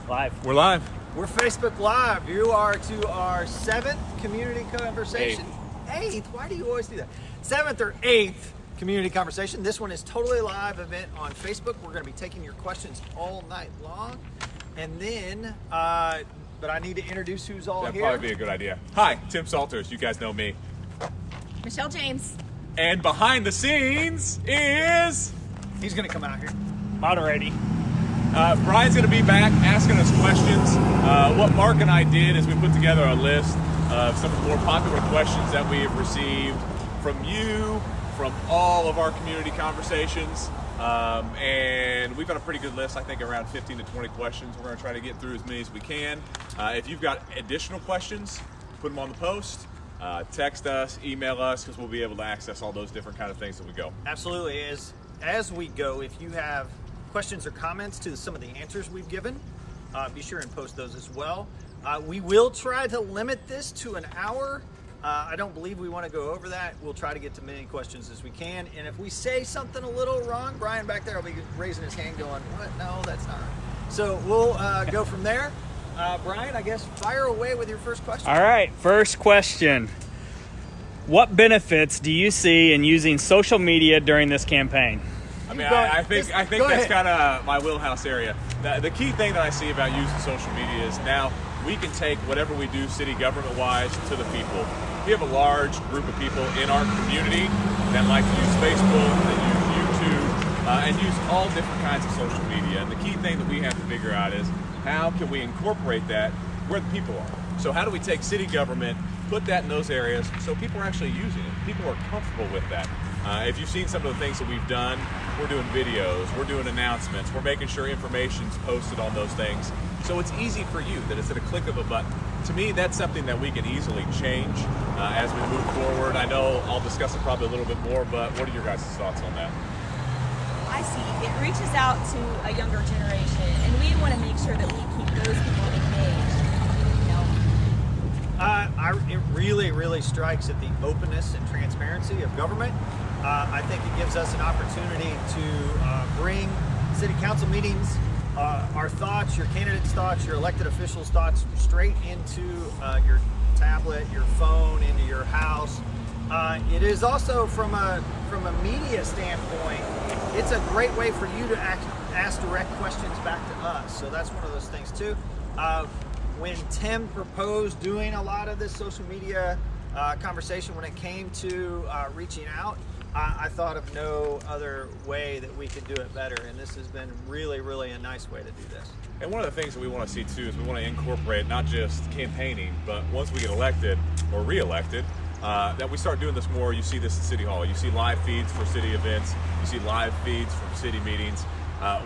Live. We're live. We're Facebook Live. You are to our 7th community conversation. Eighth. Why do you always do that? 7th or 8th community conversation. This one is totally live event on Facebook. We're going to be taking your questions all night long. And then, but I need to introduce who's all That'd here. probably be a good idea. Hi, Tim Salters. You guys know me. Michelle James. And behind the scenes is... He's going to come out here. Moderating. Brian's going to be back asking us questions. What Mark and I did is we put together a list of some of the more popular questions that we have received from you, from all of our community conversations. And we've got a pretty good list, I think around 15 to 20 questions. We're going to try to get through as many as we can. If you've got additional questions, put them on the post. Text us, email us, because we'll be able to access all those different kind of things as we go. Absolutely. As we go, if you have questions or comments to some of the answers we've given, be sure and post those as well. We will try to limit this to an hour. I don't believe we want to go over that. We'll try to get to many questions as we can. And if we say something a little wrong, Brian back there will be raising his hand going, what? No, that's not right. So we'll go from there. Brian, I guess fire away with your first question. All right, first question. What benefits do you see in using social media during this campaign? I mean, I think that's kind of my wheelhouse area. The key thing that I see about using social media is now we can take whatever we do city government-wise to the people. We have a large group of people in our community that like to use Facebook, that use YouTube, and use all different kinds of social media. And the key thing that we have to figure out is how can we incorporate that where the people are? So how do we take city government, put that in those areas so people are actually using it? People are comfortable with that. If you've seen some of the things that we've done, we're doing videos, we're doing announcements, we're making sure information's posted on those things. So it's easy for you, that it's at a click of a button. To me, that's something that we can easily change as we move forward. I know I'll discuss it probably a little bit more, but what are your guys' thoughts on that? I see. It reaches out to a younger generation, and we want to make sure that we keep those people engaged. It really strikes at the openness and transparency of government. I think it gives us an opportunity to bring city council meetings, our thoughts, your candidates' thoughts, your elected officials' thoughts straight into your tablet, your phone, into your house. It is also from a media standpoint, it's a great way for you to ask direct questions back to us. So that's one of those things too. When Tim proposed doing a lot of this social media conversation, when it came to reaching out, I thought of no other way that we could do it better, and this has been really a nice way to do this. And one of the things that we want to see too is we want to incorporate not just campaigning, but once we get elected or re-elected, that we start doing this more. You see this at City Hall. You see live feeds for city events. You see live feeds from city meetings.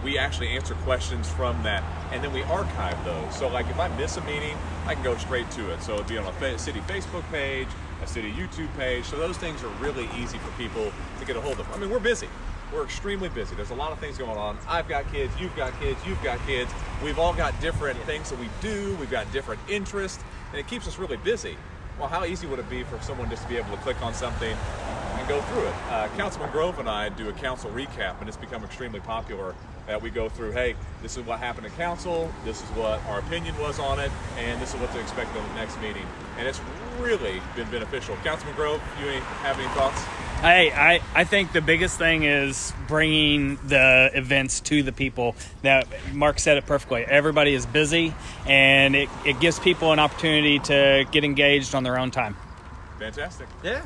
We actually answer questions from that, and then we archive those. So like if I miss a meeting, I can go straight to it. So it'd be on a city Facebook page, a city YouTube page. So those things are really easy for people to get a hold of. I mean, we're busy. We're extremely busy. There's a lot of things going on. I've got kids, you've got kids, you've got kids. We've all got different things that we do. We've got different interests, and it keeps us really busy. Well, how easy would it be for someone just to be able to click on something and go through it? Councilman Grove and I do a council recap, and it's become extremely popular that we go through, hey, this is what happened in council, this is what our opinion was on it, and this is what to expect in the next meeting. And it's really been beneficial. Councilman Grove, you have any thoughts? Hey, I think the biggest thing is bringing the events to the people. That Mark said it perfectly. Everybody is busy, and it gives people an opportunity to get engaged on their own time. Fantastic. Yeah,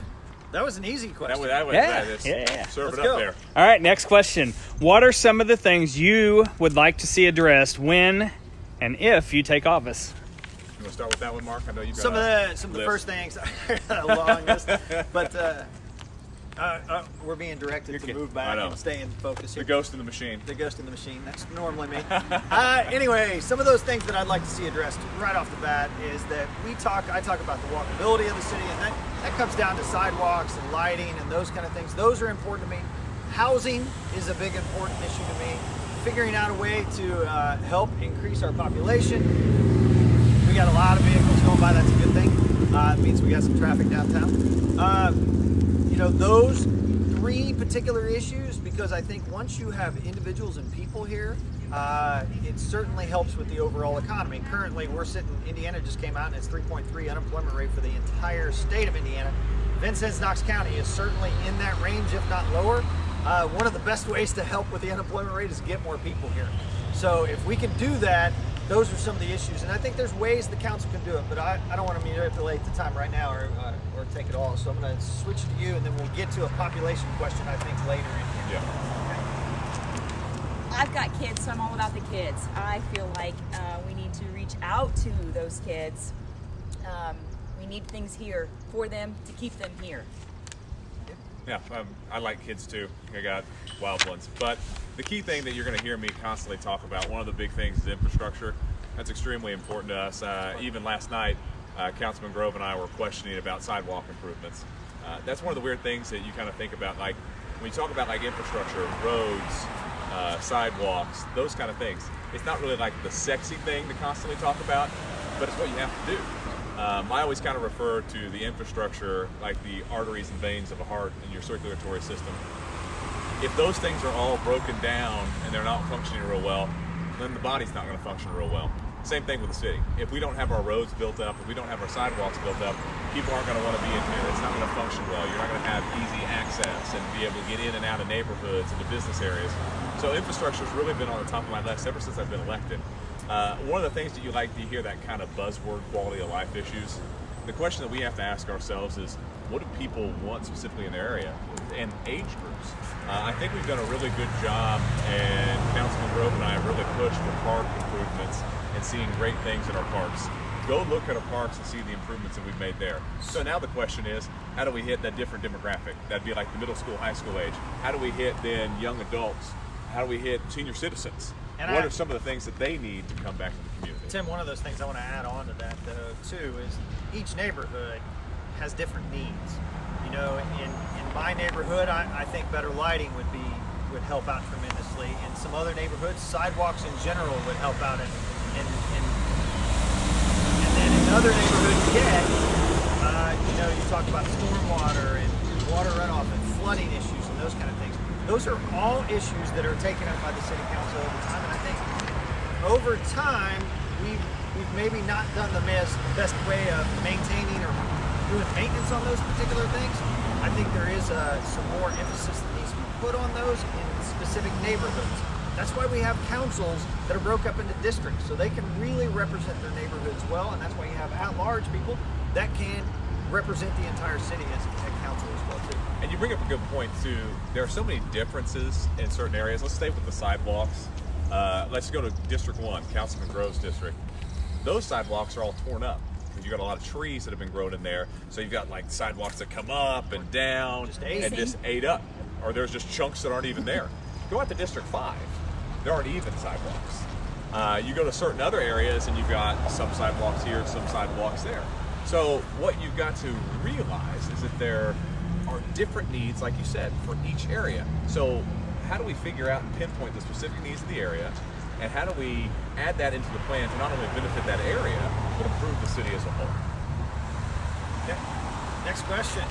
that was an easy question. Yeah. Serve Let's it go. up there. All right, next question. What are some of the things you would like to see addressed when and if you take office? You want to start with that one, Mark? I know you've got Some of the first things, a long list, but we're being directed to move back and stay in focus here. The ghost in the machine. The ghost in the machine. That's normally me. Anyway, some of those things that I'd like to see addressed right off the bat is that I talk about the walkability of the city, and that comes down to sidewalks and lighting and those kind of things. Those are important to me. Housing is a big important issue to me. Figuring out a way to help increase our population. We got a lot of vehicles going by. That's a good thing. It means we got some traffic downtown. Those three particular issues, because I think once you have individuals and people here, it certainly helps with the overall economy. Currently, Indiana just came out and it's 3.3 unemployment rate for the entire state of Indiana. Vincennes, Knox County is certainly in that range, if not lower. One of the best ways to help with the unemployment rate is to get more people here. So if we can do that, those are some of the issues. And I think there's ways the council can do it, but I don't want to manipulate the time right now or take it all. So I'm going to switch to you, and then we'll get to a population question, I think, later in here. Yeah. I've got kids, so I'm all about the kids. I feel like we need to reach out to those kids. We need things here for them to keep them here. Yeah, I like kids too. I got wild ones. But the key thing that you're going to hear me constantly talk about, one of the big things is infrastructure. That's extremely important to us. Even last night, Councilman Grove and I were questioning about sidewalk improvements. That's one of the weird things that you kind of think about, like when you talk about like infrastructure, roads, sidewalks, those kind of things. It's not really like the sexy thing to constantly talk about, but it's what you have to do. I always kind of refer to the infrastructure like the arteries and veins of a heart in your circulatory system. If those things are all broken down and they're not functioning real well, then the body's not going to function real well. Same thing with the city. If we don't have our roads built up, if we don't have our sidewalks built up, people aren't going to want to be in here. It's not going to function well. You're not going to have easy access and be able to get in and out of neighborhoods and to business areas. So infrastructure has really been on the top of my list ever since I've been elected. One of the things that you like to hear, that kind of buzzword quality of life issues, the question that we have to ask ourselves is, what do people want specifically in their area and age groups? I think we've done a really good job, and Councilman Grove and I have really pushed for park improvements and seeing great things in our parks. Go look at our parks and see the improvements that we've made there. So now the question is, how do we hit that different demographic? That'd be like the middle school, high school age. How do we hit then young adults? How do we hit senior citizens? What are some of the things that they need to come back to the community? Tim, one of those things I want to add on to that, though, too, is each neighborhood has different needs. You know, in my neighborhood, I think better lighting would help out tremendously. In some other neighborhoods, sidewalks in general would help out. And then in other neighborhoods yet, you know, you talk about stormwater and water runoff and flooding issues and those kind of things. Those are all issues that are taken up by the city council over time, and I think over time we've maybe not done the best way of maintaining or doing maintenance on those particular things. I think there is some more emphasis that needs to be put on those in specific neighborhoods. That's why we have councils that are broke up into districts, so they can really represent their neighborhoods well, and that's why you have at-large people that can represent the entire city as a council as well, too. And you bring up a good point, too. There are so many differences in certain areas. Let's stay with the sidewalks. Let's go to District 1, Councilman Grove's district. Those sidewalks are all torn up. You've got a lot of trees that have been grown in there. So you've got like sidewalks that come up and down and just ate up. Or there's just chunks that aren't even there. Go out to District 5. There aren't even sidewalks. You go to certain other areas and you've got some sidewalks here, some sidewalks there. So what you've got to realize is that there are different needs, like you said, for each area. So how do we figure out and pinpoint the specific needs of the area, and how do we add that into the plan to not only benefit that area, but improve the city as a whole? Okay. Next question.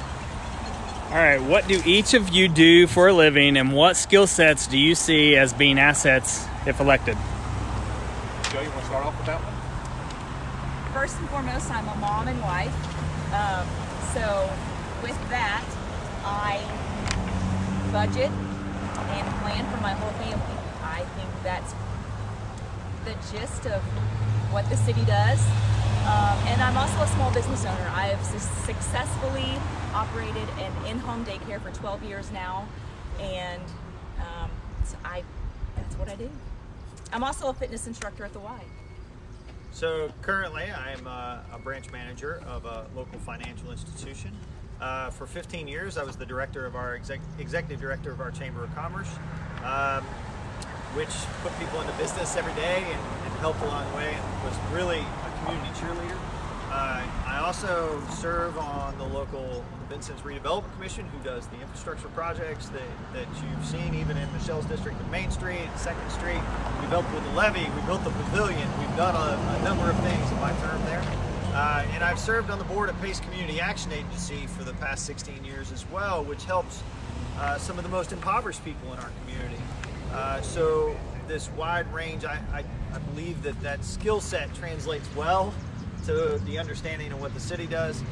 All right, what do each of you do for a living, and what skill sets do you see as being assets if elected? Joe, you want to start off with that one? First and foremost, I'm a mom and wife. So with that, I budget and plan for my whole family. I think that's the gist of what the city does. And I'm also a small business owner. I have successfully operated an in-home daycare for 12 years now, and that's what I do. I'm also a fitness instructor at the Y. So currently I'm a branch manager of a local financial institution. For 15 years I was the director of our executive director of our Chamber of Commerce, which put people into business every day and helped along the way and was really a community cheerleader. I also serve on the local Vincennes Redevelopment Commission, who does the infrastructure projects that you've seen even in Michelle's district of Main Street and 2nd Street. We built with the levee, we built the pavilion, we've done a number of things in my term there. And I've served on the board of Pace Community Action Agency for the past 16 years as well, which helps some of the most impoverished people in our community. So this wide range. I believe that skill set translates well to the understanding of what the city does.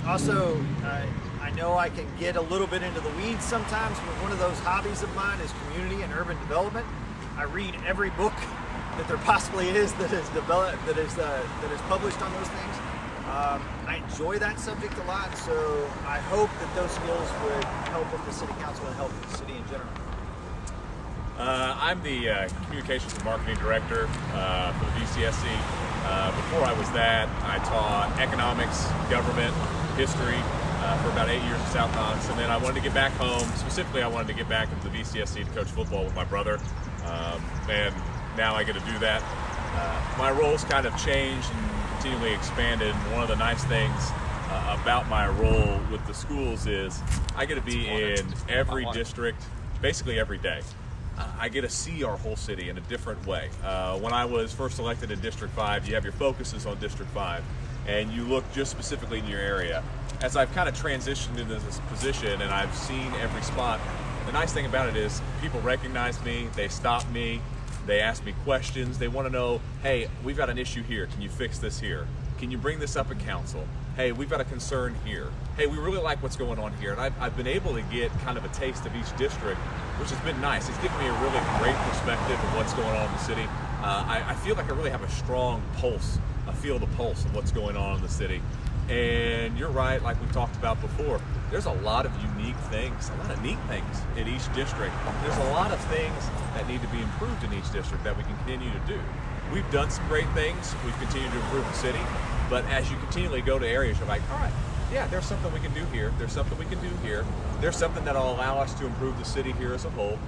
Also, I know I can get a little bit into the weeds sometimes, but one of those hobbies of mine is community and urban development. I read every book that there possibly is that is developed, that is published on those things. I enjoy that subject a lot, so I hope that those skills would help with the city council and help with the city in general. I'm the communications and marketing director for the VCSC. Before I was that, I taught economics, government, history for about 8 years at South Knox, and then I wanted to get back home. Specifically, I wanted to get back into the VCSC to coach football with my brother, and now I get to do that. My role's kind of changed and continually expanded. One of the nice things about my role with the schools is I get to be in every district, basically every day. I get to see our whole city in a different way. When I was first elected in District 5, you have your focuses on District 5, and you look just specifically in your area. As I've kind of transitioned into this position and I've seen every spot, the nice thing about it is people recognize me, they stop me, they ask me questions, they want to know, hey, we've got an issue here, can you fix this here? Can you bring this up at council? Hey, we've got a concern here. Hey, we really like what's going on here. And I've been able to get kind of a taste of each district, which has been nice. It's given me a really great perspective of what's going on in the city. I feel like I really have a strong pulse. I feel the pulse of what's going on in the city. And you're right, like we talked about before, there's a lot of unique things, a lot of neat things in each district. There's a lot of things that need to be improved in each district that we can continue to do. We've done some great things. We've continued to improve the city. But as you continually go to areas, you're like, all right, yeah, there's something we can do here. There's something we can do here. There's something that'll allow us to improve the city here as a whole.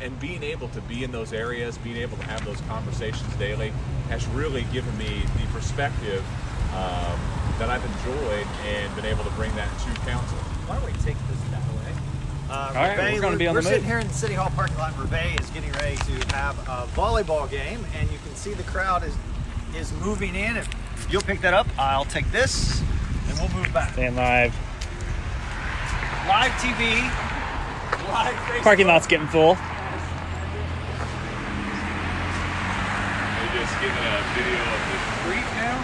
And being able to be in those areas, being able to have those conversations daily has really given me the perspective that I've enjoyed and been able to bring that to council. Why don't we take this that way? All right, we're going to be on the We're move. sitting here in the City Hall parking lot. Rebay is getting ready to have a volleyball game, and you can see the crowd is moving in. If you'll pick that up, I'll take this, and we'll move back. Stand live. Live TV, live Facebook. Parking lot's getting full. We're just getting a video of the street now.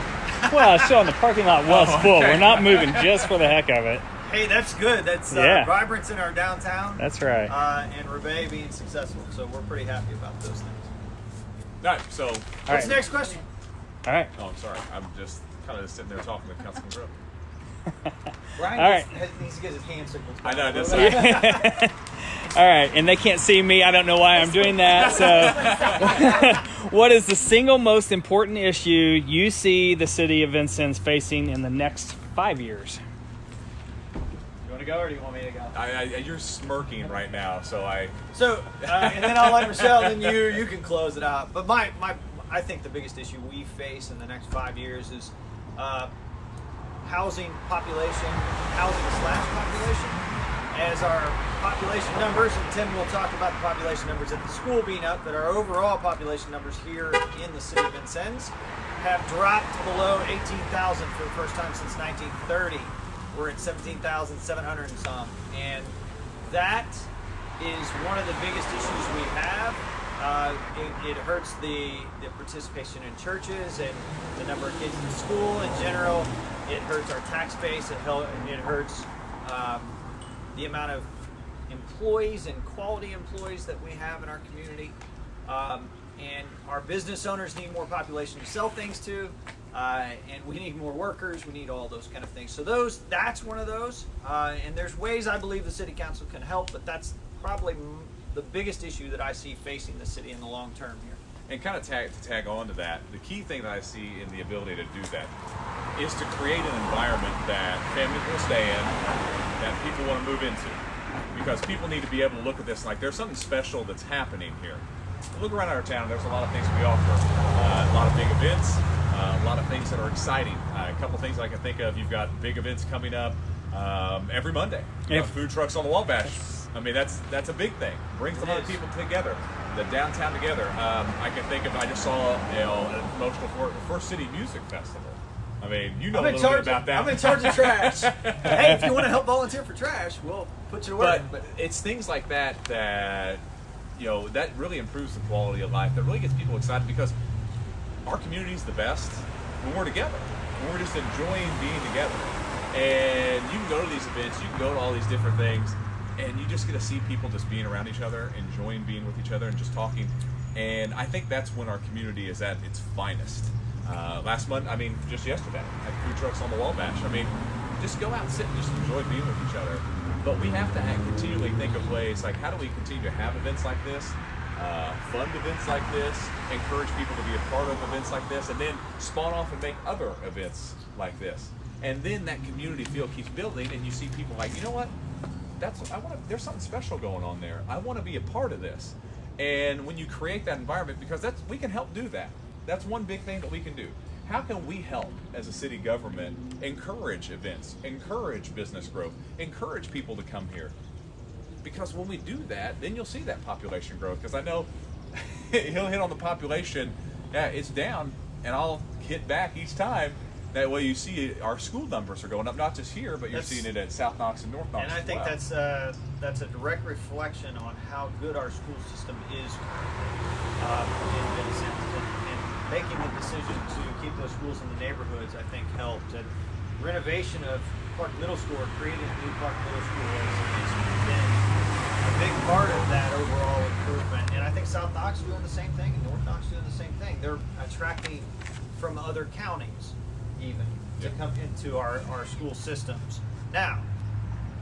Well, it's showing the parking lot was full. okay. We're not moving just for the heck of it. Hey, that's good. That's Yeah. vibrance in our downtown. That's right. And Rebay being successful, so we're pretty happy about those things. All right, so, All What's right. the next question? All right. oh, I'm sorry. I'm just kind of sitting there talking with Councilman Grove. Brian All right. needs to get his hand signals. I know, just All right, and they can't see me. I don't know why I'm doing that. So, what is the single most important issue you see the city of Vincennes facing in the next 5 years? You want to go, or do you want me to go? You're smirking right now, so I. So, and then I'll let Michelle, and you can close it out. But I think the biggest issue we face in the next 5 years is housing population. As our population numbers, and Tim will talk about the population numbers at the school being up, but our overall population numbers here in the city of Vincennes have dropped below 18,000 for the first time since 1930. We're at 17,700 and some, and that is one of the biggest issues we have. It hurts the participation in churches and the number of kids in school in general. It hurts our tax base. It hurts the amount of employees and quality employees that we have in our community. And our business owners need more population to sell things to. And we need more workers. We need all those kind of things. So that's one of those. And there's ways I believe the city council can help, but that's probably the biggest issue that I see facing the city in the long term here. And kind of tag on to that, the key thing that I see in the ability to do that is to create an environment that families will stay in, that people want to move into. Because people need to be able to look at this like there's something special that's happening here. Look around our town, there's a lot of things we offer. A lot of big events, a lot of things that are exciting. A couple things I can think of, you've got big events coming up every Monday. You know, food trucks on the Wabash. I mean, that's a big thing. Brings a lot of people together, the downtown together. I can think of, I just saw an promotional for the First City Music Festival. I mean, you know a little bit about that. I'm in charge of trash. Hey, if you want to help volunteer for trash, we'll put you to work. But it's things like that that really improves the quality of life. That really gets people excited because our community is the best when we're together, when we're just enjoying being together. And you can go to these events, you can go to all these different things, and you just get to see people just being around each other, enjoying being with each other, and just talking. And I think that's when our community is at its finest. Last month, just yesterday, had food trucks on the Wabash. Just go out and sit and just enjoy being with each other. But we have to continually think of ways like, how do we continue to have events like this, fund events like this, encourage people to be a part of events like this, and then spawn off and make other events like this. And then that community feel keeps building, and you see people like, you know what? There's something special going on there. I want to be a part of this. And when you create that environment, because we can help do that. That's one big thing that we can do. How can we help as a city government encourage events, encourage business growth, encourage people to come here? Because when we do that, then you'll see that population growth. Because I know he'll hit on the population, it's down, and I'll hit back each time. That way you see our school numbers are going up, not just here, but you're seeing it at South Knox and North Knox. And I think that's a direct reflection on how good our school system is in Vincent. And making the decision to keep those schools in the neighborhoods, I think, helped. And renovation of Clark Middle School, or creating a new Clark Middle School, has been a big part of that overall improvement. And I think South Knox is doing the same thing, and North Knox is doing the same thing. They're attracting from other counties even to come into our school systems. Now,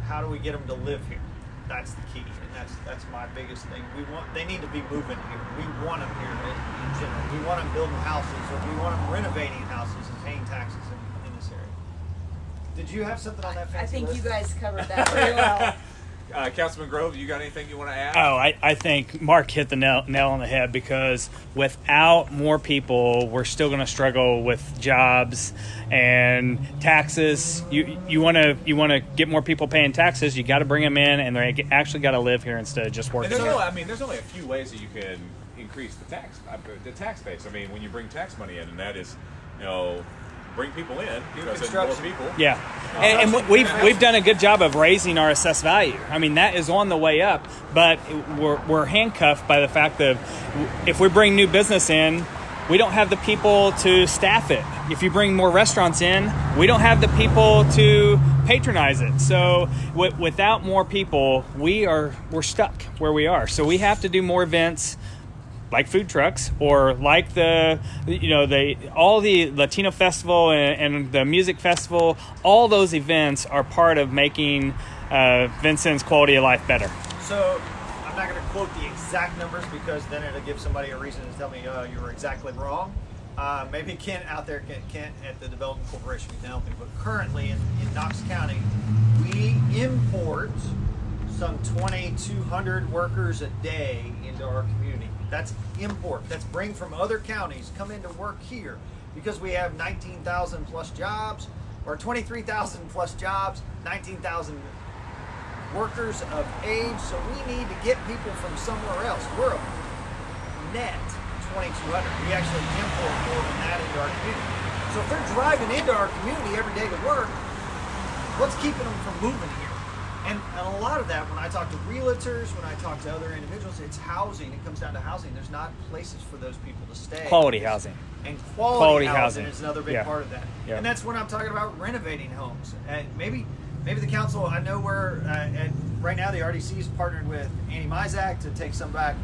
how do we get them to live here? That's the key, and that's my biggest thing. They need to be moving here. We want them here in general. We want them building houses, or we want them renovating houses and paying taxes in this area. Did you have something on that fancy I think list? you guys covered that very well. Councilman Grove, you got anything you want to add? Oh, I think Mark hit the nail on the head, because without more people, we're still going to struggle with jobs and taxes. You want to get more people paying taxes. You got to bring them in, and they actually got to live here instead of just working. And there's only a few ways that you can increase the tax base. When you bring tax money in, and that is, bring people in, because there's more people. Yeah, and we've done a good job of raising our assessed value. That is on the way up, but we're handcuffed by the fact that if we bring new business in, we don't have the people to staff it. If you bring more restaurants in, we don't have the people to patronize it. So without more people, we're stuck where we are. So we have to do more events, like food trucks, or like all the Latino festival and the music festival. All those events are part of making Vincent's quality of life better. So I'm not going to quote the exact numbers, because then it'll give somebody a reason to tell me you were exactly wrong. Maybe Kent out there, Kent at the Development Corporation can help me. But currently in Knox County, we import some 2,200 workers a day into our community. That's import. That's bring from other counties, come in to work here, because we have 19,000 plus jobs, or 23,000 plus jobs, 19,000 workers of age. So we need to get people from somewhere else. We're a net 2,200. We actually import more than that into our community. So if they're driving into our community every day to work, what's keeping them from moving here? And a lot of that, when I talk to realtors, when I talk to other individuals, it's housing. It comes down to housing. There's not places for those people to stay. Quality housing. And quality housing is another big part of that. Yeah. And that's when I'm talking about renovating homes. And maybe the council, I know we're, right now the RDC is partnered with Annie Mizak to take some of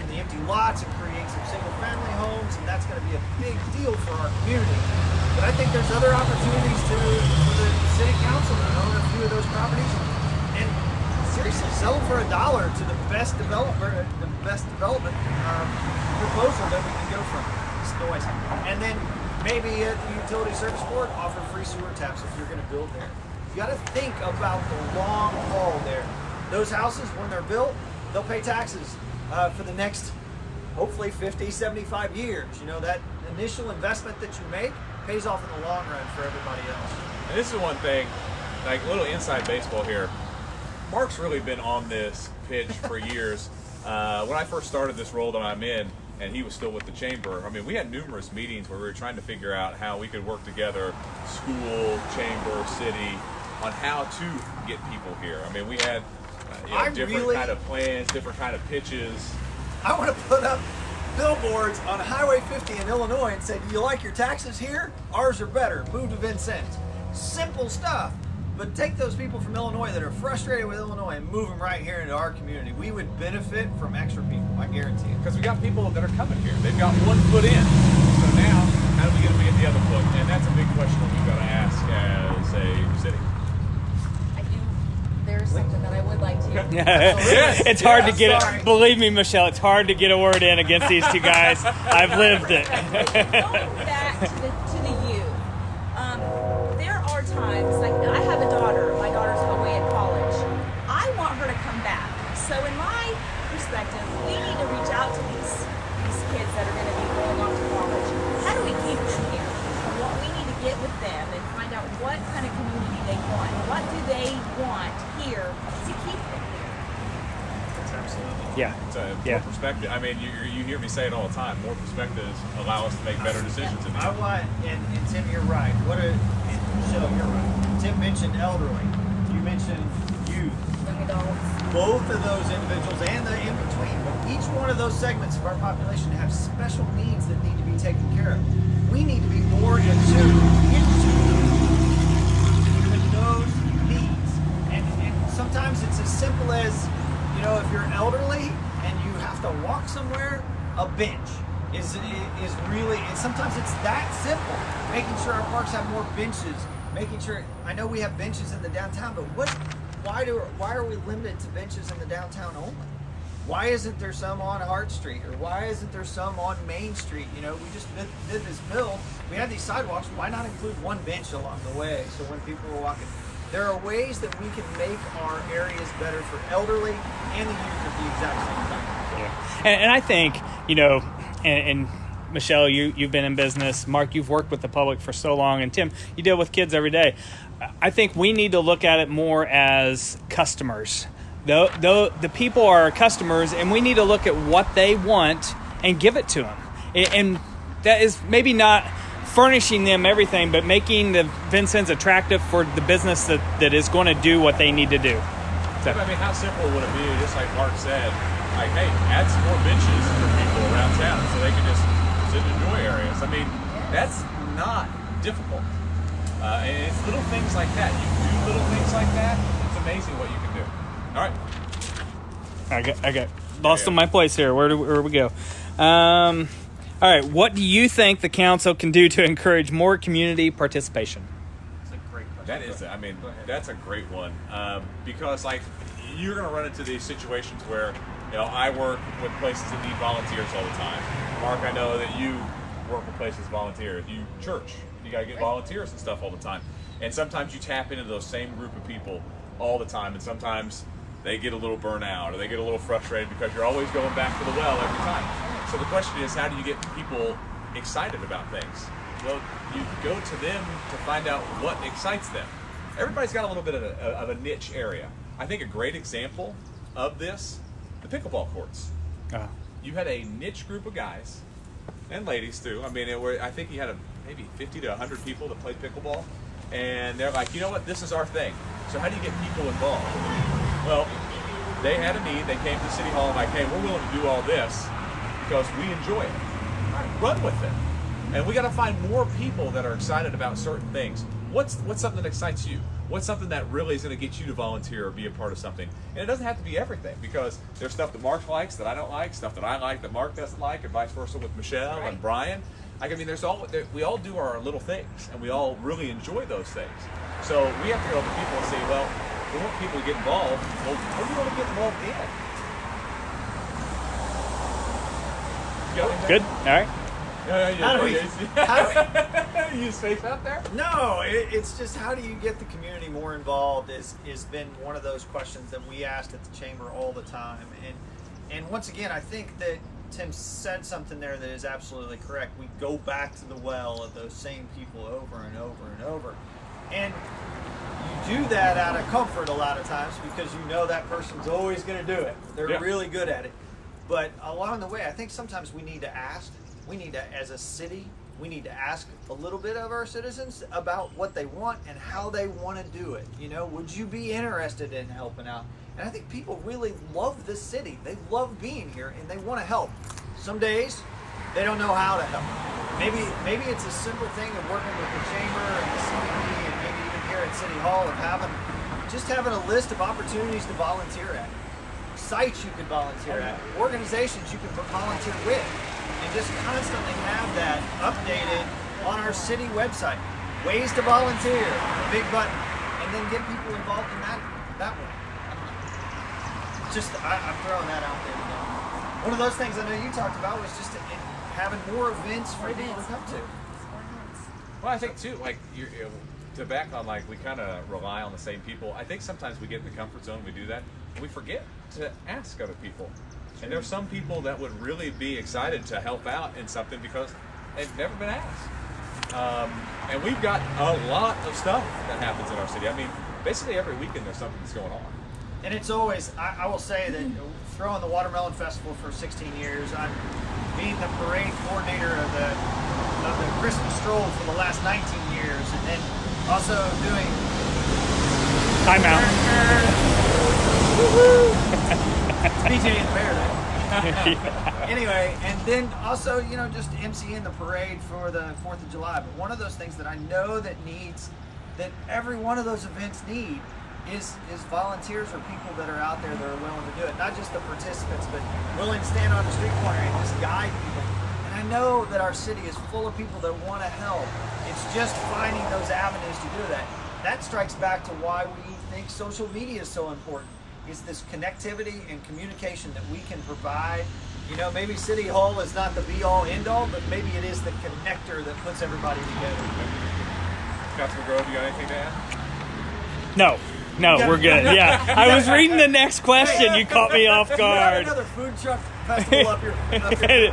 the empty lots and create some single family homes, and that's going to be a big deal for our community. But I think there's other opportunities for the city council to own a few of those properties. And seriously, sell them for $1 to the best development proposal that we can go from. It's noise. And then maybe at the utility service board, offer free sewer taps if you're going to build there. You got to think about the long haul there. Those houses, when they're built, they'll pay taxes for the next, hopefully, 50, 75 years. That initial investment that you make pays off in the long run for everybody else. And this is one thing, like a little inside baseball here. Mark's really been on this pitch for years. When I first started this role that I'm in, and he was still with the chamber, we had numerous meetings where we were trying to figure out how we could work together, school, chamber, city, on how to get people here. We had different kind of plans, different kind of pitches. I want to put up billboards on Highway 50 in Illinois and say, do you like your taxes here? Ours are better. Move to Vincennes. Simple stuff. But take those people from Illinois that are frustrated with Illinois and move them right here into our community. We would benefit from extra people, I guarantee it. Because we got people that are coming here. They've got 1 foot in. So now, how do we get them to get the other foot? And that's a big question that we've got to ask as a city. There's something that I would like to. Yes, It's hard to get sorry. it. Believe me, Michelle, it's hard to get a word in against these two guys. I've lived it. Going back to the youth, there are times, like I have a daughter. My daughter's away at college. I want her to come back. So in my perspective, we need to reach out to these kids that are going to be going off to college. How do we keep them here? What we need to get with them and find out what kind of community they want. What do they want here to keep them here? That's absolutely. Yeah. It's a Yeah. more perspective. I mean, you hear me say it all the time. More perspectives allow us to make better decisions. In the I want, and Tim, you're right. Michelle, you're right. Tim mentioned elderly. You mentioned youth. Young adults. Both of those individuals and the in between, but each one of those segments of our population have special needs that need to be taken care of. We need to be more in tune with those needs. And sometimes it's as simple as, if you're elderly and you have to walk somewhere, a bench is really, and sometimes it's that simple. Making sure our parks have more benches, making sure, I know we have benches in the downtown, but why are we limited to benches in the downtown only? Why isn't there some on Hart Street, or why isn't there some on Main Street? We just did this bill. We had these sidewalks. Why not include one bench along the way so when people are walking? There are ways that we can make our areas better for elderly and the youth at the exact same time. Yeah. And I think, and Michelle, you've been in business. Mark, you've worked with the public for so long. And Tim, you deal with kids every day. I think we need to look at it more as customers. The people are our customers, and we need to look at what they want and give it to them. And that is maybe not furnishing them everything, but making the Vincennes attractive for the business that is going to do what they need to do. So. I mean, how simple would it be, just like Mark said, like, hey, add some more benches for people around town so they can just sit and enjoy areas. I mean, that's not difficult. And it's little things like that. You do little things like that, it's amazing what you can do. All right. I got lost in my place here. Where do we go? All right. What do you think the council can do to encourage more community participation? That's a great question. That is, that's a great one. Because, like, you're going to run into these situations where, I work with places that need volunteers all the time. Mark, I know that you work with places volunteers. You church, you got to get volunteers and stuff all the time. And sometimes you tap into those same group of people all the time, and sometimes they get a little burnout or they get a little frustrated because you're always going back to the well every time. So the question is, how do you get people excited about things? Well, you go to them to find out what excites them. Everybody's got a little bit of a niche area. I think a great example of this, the pickleball courts. You had a niche group of guys and ladies too. I mean, I think you had maybe 50 to 100 people that played pickleball, and they're like, you know what, this is our thing. So how do you get people involved? Well, they had a need. They came to City Hall and like, hey, we're willing to do all this because we enjoy it. Run with it. And we got to find more people that are excited about certain things. What's something that excites you? What's something that really is going to get you to volunteer or be a part of something? And it doesn't have to be everything, because there's stuff that Mark likes that I don't like, stuff that I like that Mark doesn't like, and vice versa with Michelle and Brian. We all do our little things, and we all really enjoy those things. So we have to go to people and say, well, we want people to get involved. Well, what do you want to get involved in? You got anything? Good. All right. You space out there? No, it's just, how do you get the community more involved is been one of those questions that we asked at the chamber all the time. And once again, I think that Tim said something there that is absolutely correct. We go back to the well of those same people over and over and over. And you do that out of comfort a lot of times because you know that person's always going to do it. They're really good at it. But along the way, I think sometimes we need to ask. We need to, as a city, we need to ask a little bit of our citizens about what they want and how they want to do it. Would you be interested in helping out? And I think people really love this city. They love being here, and they want to help. Some days, they don't know how to help. Maybe it's a simple thing of working with the chamber and the CBD, and maybe even here at City Hall of having a list of opportunities to volunteer at, sites you could volunteer at, organizations you could volunteer with, and just constantly have that updated on our city website. Ways to volunteer, a big button, and then get people involved in that way. I'm throwing that out there. One of those things I know you talked about was just having more events for people to come to. Well, I think too, like to back on, like we kind of rely on the same people. I think sometimes we get in the comfort zone, we do that, and we forget to ask other people. And there's some people that would really be excited to help out in something because they've never been asked. And we've got a lot of stuff that happens in our city. I mean, basically every weekend there's something that's going on. And it's always, I will say that throwing the Watermelon Festival for 16 years, I'm being the parade coordinator of the Christmas stroll for the last 19 years, and then also doing Time out. It's BJ and the Bear Day. Anyway, and then also, just emceeing the parade for the 4th of July. But one of those things that I know that every one of those events need is volunteers or people that are out there that are willing to do it. Not just the participants, but willing to stand on the street corner and just guide people. And I know that our city is full of people that want to help. It's just finding those avenues to do that. That strikes back to why we think social media is so important. Is this connectivity and communication that we can provide. Maybe City Hall is not the be-all, end-all, but maybe it is the connector that puts everybody together. Councilman Grove, you got anything to add? No, we're good. Yeah, I was reading the next question. You caught me off You guard. got another food truck festival up your sleeve.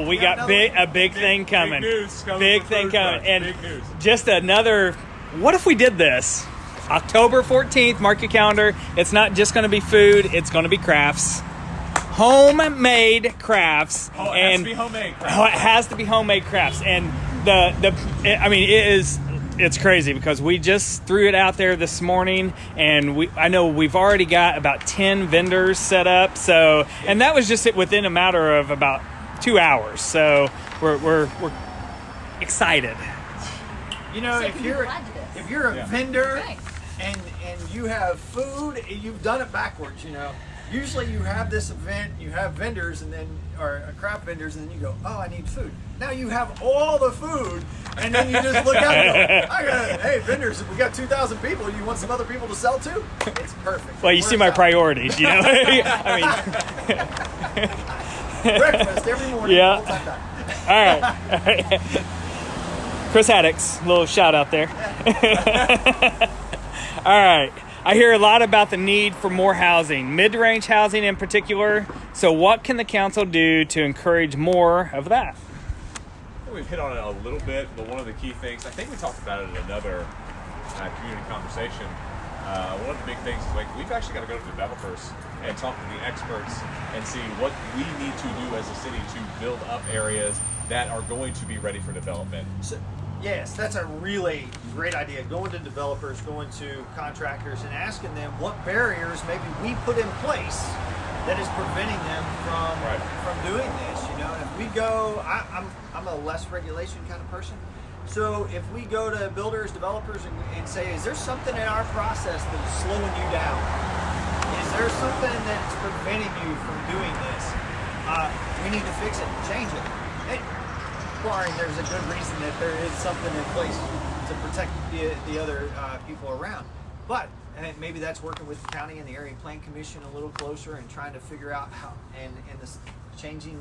We got a big thing coming. Big news coming. Big thing coming. And big news. just another. What if we did this? October 14th. Mark your calendar. It's not just going to be food. It's going to be crafts. Homemade crafts. Oh, it has to be homemade crafts. Oh, it has to be homemade crafts. And it's crazy because we just threw it out there this morning, and I know we've already got about 10 vendors set up. So, and that was just within a matter of about 2 hours. So we're excited. If you're a vendor and you have food, you've done it backwards. Usually you have this event, you have vendors, or craft vendors, and then you go, oh, I need food. Now you have all the food, and then you just look out and go, hey, vendors, we got 2,000 people. You want some other people to sell to? It's perfect. Well, you see my priorities, I mean, breakfast every morning. Yeah. Full-time time. All right. Chris Haddix, little shout out there. All right. I hear a lot about the need for more housing, mid-range housing in particular. So what can the council do to encourage more of that? We've hit on it a little bit, but one of the key things, I think we talked about it in another community conversation. One of the big things is we've actually got to go to developers and talk to the experts and see what we need to do as a city to build up areas that are going to be ready for development. Yes, that's a really great idea. Going to developers, going to contractors, and asking them what barriers maybe we put in place that is preventing them from doing this. And if we go, I'm a less regulation kind of person. So if we go to builders, developers, and say, is there something in our process that is slowing you down? Is there something that's preventing you from doing this? We need to fix it and change it. Barring there's a good reason that there is something in place to protect the other people around. But maybe that's working with the county and the area plan commission a little closer and trying to figure out how, and this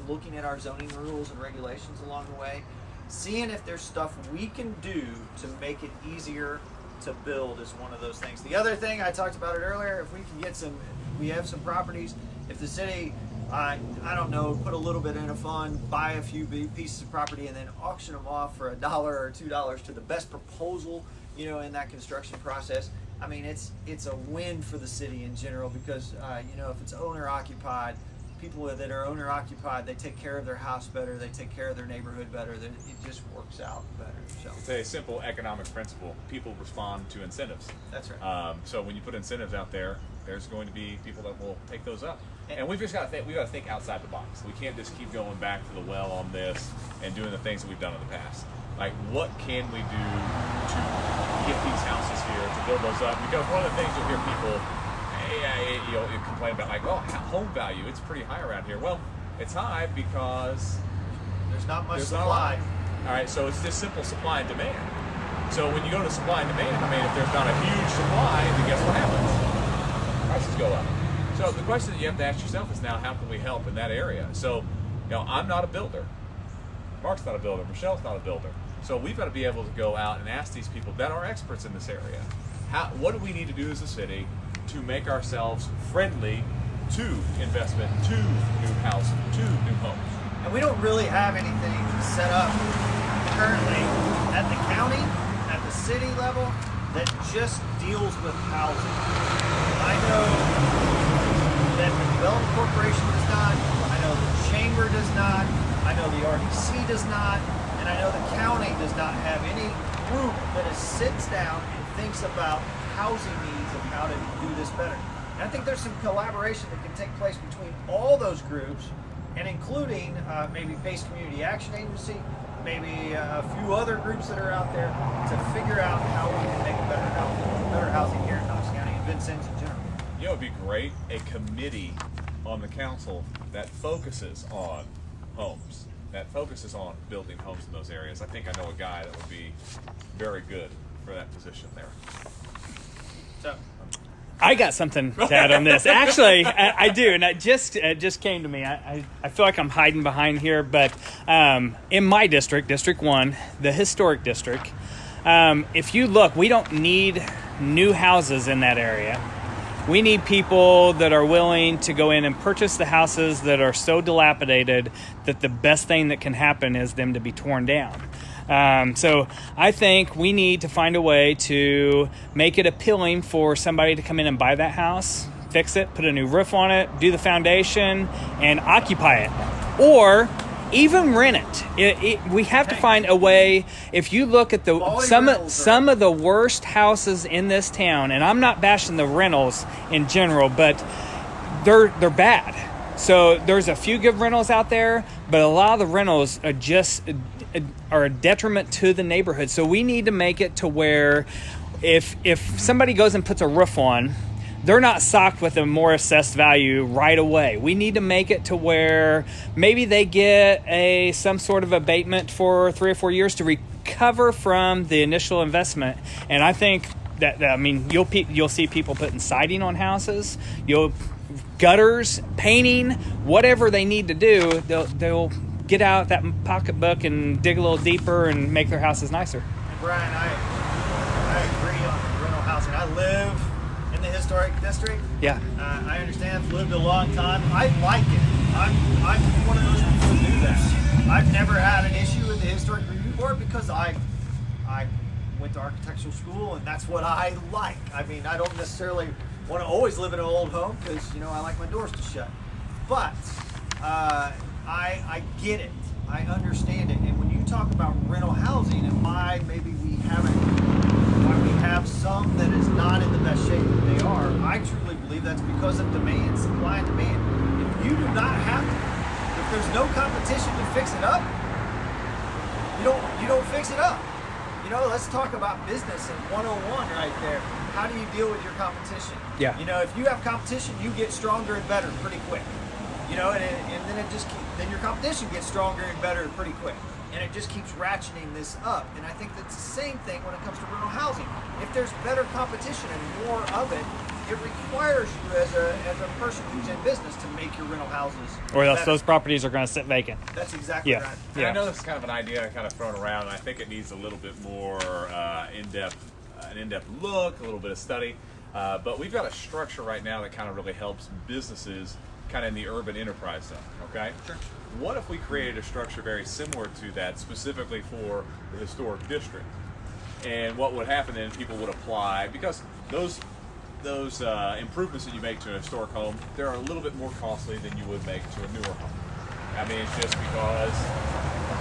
looking at our zoning rules and regulations along the way, seeing if there's stuff we can do to make it easier to build is one of those things. The other thing, I talked about it earlier, if we can we have some properties, if the city, I don't know, put a little bit in a fund, buy a few pieces of property, and then auction them off for $1 or $2 to the best proposal, in that construction process. I mean, it's a win for the city in general because, if it's owner occupied, people that are owner occupied, they take care of their house better, they take care of their neighborhood better, then it just works out better. So It's a simple economic principle. People respond to incentives. that's right. So when you put incentives out there, there's going to be people that will take those up. And we've just got to think outside the box. We can't just keep going back to the well on this and doing the things that we've done in the past. Like, what can we do to get these houses here, to build those up? Because one of the things you'll hear people complain about, like, well, home value, it's pretty high around here. Well, it's high because There's not much there's not a lot. supply. All right, so it's just simple supply and demand. So when you go to supply and demand, I mean, if there's not a huge supply, then guess what happens? Prices go up. So the question that you have to ask yourself is now, how can we help in that area? So, I'm not a builder. Mark's not a builder. Michelle's not a builder. So we've got to be able to go out and ask these people that are experts in this area, what do we need to do as a city to make ourselves friendly to investment, to new housing, to new homes? And we don't really have anything set up currently at the county, at the city level, that just deals with housing. I know that the Development Corporation does not, I know the Chamber does not, I know the RDC does not, and I know the county does not have any group that sits down and thinks about housing needs and how to do this better. And I think there's some collaboration that can take place between all those groups, and including maybe Base Community Action Agency, maybe a few other groups that are out there to figure out how we can make better housing here in Knox County and Vincennes in general. It would be great, a committee on the council that focuses on homes, that focuses on building homes in those areas. I think I know a guy that would be very good for that position there. So, I got something to add on this. Actually, I do, and it just came to me. I feel like I'm hiding behind here, but in my district, District 1, the historic district, if you look, we don't need new houses in that area. We need people that are willing to go in and purchase the houses that are so dilapidated that the best thing that can happen is them to be torn down. So I think we need to find a way to make it appealing for somebody to come in and buy that house, fix it, put a new roof on it, do the foundation, and occupy it. Or even rent it. We have to find a way. If you look at some of the worst houses in this town, and I'm not bashing the rentals in general, but they're bad. So there's a few good rentals out there, but a lot of the rentals are a detriment to the neighborhood. So we need to make it to where if somebody goes and puts a roof on, they're not socked with a more assessed value right away. We need to make it to where maybe they get some sort of abatement for 3 or 4 years to recover from the initial investment. And I think that you'll see people putting siding on houses, gutters, painting, whatever they need to do. They'll get out that pocketbook and dig a little deeper and make their houses nicer. and Brian, I agree on the rental housing. I live in the historic district. Yeah. I understand. I've lived a long time. I like it. I'm one of those people who do that. I've never had an issue with the historic review board because I went to architectural school and that's what I like. I mean, I don't necessarily want to always live in an old home because I like my doors to shut. But I get it. I understand it. And when you talk about rental housing and why maybe we have some that is not in the best shape that they are, I truly believe that's because of demand, supply and demand. If you do not have to, if there's no competition to fix it up, you don't fix it up. Let's talk about business in 101 right there. How do you deal with your competition? Yeah. If you have competition, you get stronger and better pretty quick. And then your competition gets stronger and better pretty quick. And it just keeps ratcheting this up. And I think that's the same thing when it comes to rental housing. If there's better competition and more of it, it requires you as a person who's in business to make your rental houses Or else better. those properties are going to sit vacant. That's exactly right. And I know this is kind of an idea I kind of thrown around, and I think it needs a little bit more an in-depth look, a little bit of study. But we've got a structure right now that kind of really helps businesses kind of in the urban enterprise zone, okay? Sure. What if we created a structure very similar to that, specifically for the historic district? And what would happen then, people would apply, because those those improvements that you make to a historic home, they're a little bit more costly than you would make to a newer home. I mean, it's just because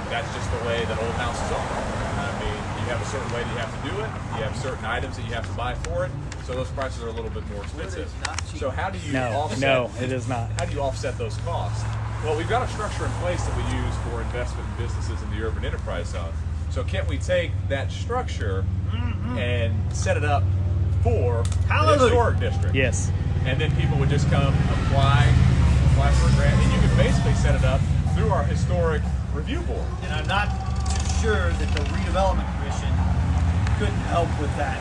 that's just the way that old houses are. I mean, you have a certain way that you have to do it. You have certain items that you have to buy for it. So those prices are a little bit more expensive. So how do you offset? No, it is not. How do you offset those costs? Well, we've got a structure in place that we use for investment in businesses in the urban enterprise zone. So can't we take that structure and set it up for the historic district? Yes. And then people would just come apply for a grant, and you could basically set it up through our historic review board. And I'm not too sure that the redevelopment commission couldn't help with that,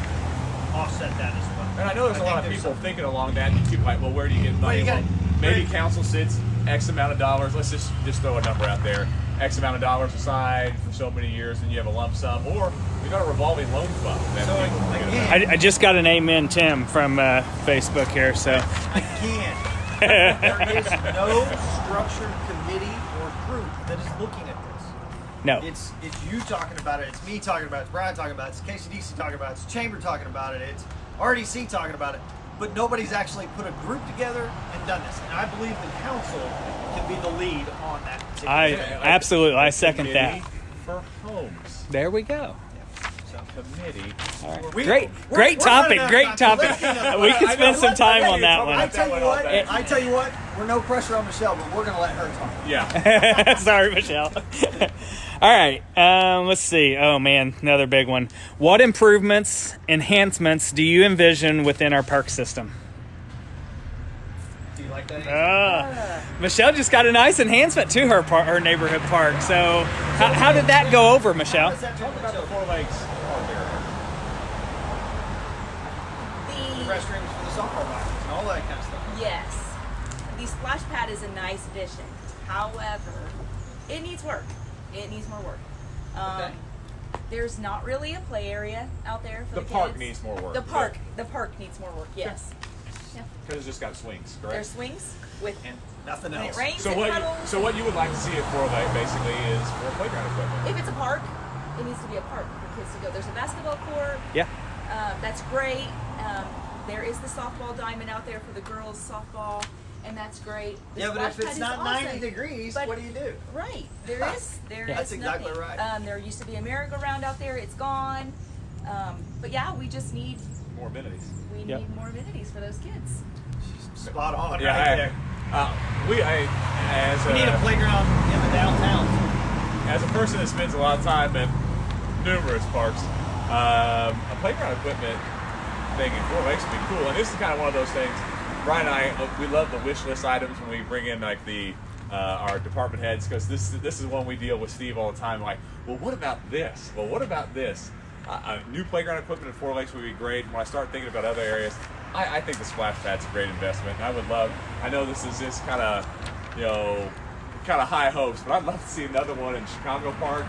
offset that as well. And I know there's a lot of people thinking along that. You keep like, well, where do you get money? Well, maybe council sits X amount of dollars. Let's just throw a number out there. X amount of dollars aside for so many years, and you have a lump sum. Or we got a revolving loan fund. That So people can get again, I just got an amen, Tim, from Facebook here. So again, there is no structured committee or group that is looking at this. no, It's you talking about it. It's me talking about it. It's Brian talking about it. It's KCDC talking about it. It's Chamber talking about it. It's RDC talking about it. But nobody's actually put a group together and done this. And I believe the council can be the lead on that particular thing. absolutely, I second that. Committee for homes. There we go. Committee. All right. We- Great we're topic. running Great out of time. topic. Let's get We could spend some time on that I one. tell you what, we're no pressure on Michelle, but we're going to let her talk. Yeah. Sorry, Michelle. All right. Let's see. Oh, man. Another big one. What improvements, enhancements do you envision within our park system? Do you like that answer? Michelle just got a nice enhancement to her neighborhood park. So how did that go over, Michelle? How's that Talk about the Four Lakes Park area. The restrooms for the softball diamonds and all that kind of stuff. Yes, the splash pad is a nice addition. However, it needs work. It needs more work. Okay. There's not really a play area out there for the kids. The park needs more work. The park needs more work. Yes. Yeah. Because it's just got swings, correct? There's swings with And nothing when else. it rains. So it puddles. what you would like to see at Four Lake basically is more playground equipment. If it's a park, it needs to be a park for kids to go. There's a basketball court. Yeah. That's great. There is the softball diamond out there for the girls softball, and that's great. The Yeah, but splash if it's pad is not 90 awesome. degrees, But- what do you do? Right. There is That's exactly nothing. right. There used to be a merry-go-round out there. It's gone. But yeah, we just need More amenities. need more amenities for those kids. Spot on Yeah, right there. we We need a playground in the downtown. as a person that spends a lot of time in numerous parks, a playground equipment thing in Four Lakes would be cool. And this is kind of one of those things. Brian and I, we love the wish list items when we bring in like the our department heads, because this is one we deal with Steve all the time. Like, well, what about this? Well, what about this? New playground equipment in Four Lakes would be great. When I start thinking about other areas, I think the splash pad's a great investment. And I would love. I know this is just kind of, kind of high hopes, but I'd love to see another one in Chicago Park,